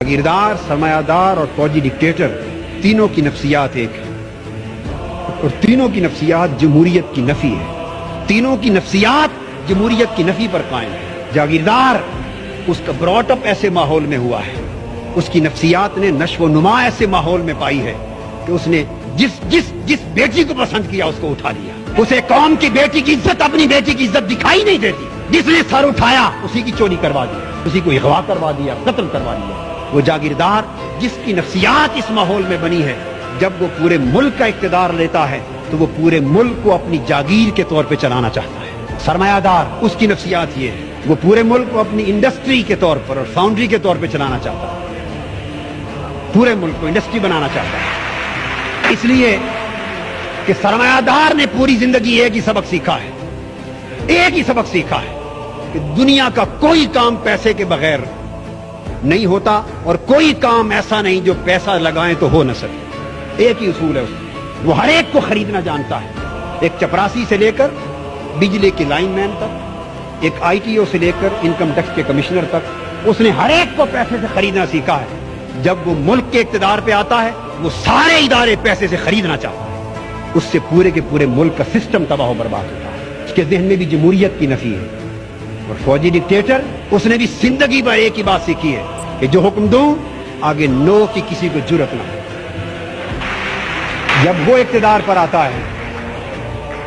जागीरदार, सरमायादार और फौजी डिक्टेटर तीनों की नफ्सियात एक है और तीनों की नफ्सियात जमहूरियत की नफी है। तीनों की नफ्सियात जमहूरियत की नफी पर कायम है। जागीरदार उसका ब्रॉटअप ऐसे माहौल में हुआ है, उसकी नफ्सियात ने नश्व नुमा ऐसे माहौल में पाई है कि उसने जिस जिस जिस बेटी को पसंद किया उसको उठा लिया। उसे कौम की बेटी की इज्जत, अपनी बेटी की इज्जत दिखाई नहीं देती। जिसने सर उठाया उसी की चोरी करवा दी, उसी को अगवा करवा दिया, कत्ल करवा दिया। वो जागीरदार जिसकी नफ्सियात इस माहौल में बनी है, जब वो पूरे मुल्क का इक्तदार लेता है तो वो पूरे मुल्क को अपनी जागीर के तौर पे चलाना चाहता है। सरमायादार उसकी नफ्सियात ये है, वो पूरे मुल्क को अपनी इंडस्ट्री के तौर पर और फाउंड्री के तौर पे चलाना चाहता है, पूरे मुल्क को इंडस्ट्री बनाना चाहता है। इसलिए कि सरमायादार ने पूरी जिंदगी एक ही सबक सीखा है, एक ही सबक सीखा है कि दुनिया का कोई काम पैसे के बगैर नहीं होता और कोई काम ऐसा नहीं जो पैसा लगाएं तो हो न सके। एक ही उसूल है उसका, वो हर एक को खरीदना जानता है, एक चपरासी से लेकर बिजली के लाइनमैन तक, एक आईटीओ से लेकर इनकम टैक्स के कमिश्नर तक, उसने हर एक को पैसे से खरीदना सीखा है। जब वो मुल्क के इक्तदार पे आता है, वो सारे इदारे पैसे से खरीदना चाहता है, उससे पूरे के पूरे मुल्क का सिस्टम तबाह बर्बाद होता है। उसके ज़हन में भी जमहूरियत की नफी है। और फौजी डिक्टेटर उसने भी जिंदगी भर एक ही बात सीखी है कि जो हुक्म दूं आगे नो की किसी को जुर्रत ना हो। जब वो इक्तदार पर आता है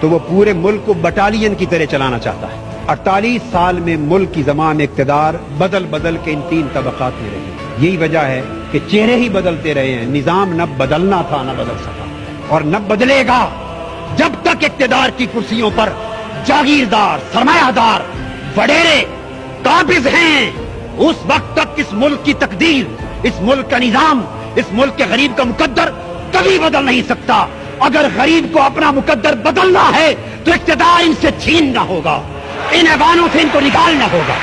तो वो पूरे मुल्क को बटालियन की तरह चलाना चाहता है। 48 साल में मुल्क की ज़मान इक्तदार बदल बदल के इन 3 तबकात में रही। यही वजह है कि चेहरे ही बदलते रहे हैं, निजाम न बदलना था न बदल सका और न बदलेगा जब तक इक्तदार की कुर्सियों पर जागीरदार, सरमायादार, वडेरे काबिज हैं। उस वक्त तक इस मुल्क की तकदीर, इस मुल्क का निजाम, इस मुल्क के गरीब का मुकद्दर कभी बदल नहीं सकता। अगर गरीब को अपना मुकद्दर बदलना है तो इक्तदार इनसे छीनना होगा, इन ऐवानों से इनको निकालना होगा।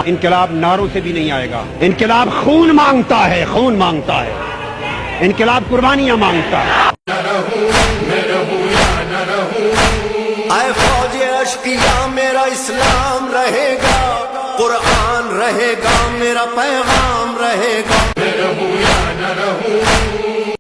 इनकलाब नारों से भी नहीं आएगा, इनकलाब खून मांगता है, खून मांगता है, इनकलाब कुर्बानियां मांगता है। आए फौज अश्किया मेरा इस्लाम रहेगा, कुरान रहेगा, मेरा पैगाम रहेगा। मैं रहूं या न रहूं।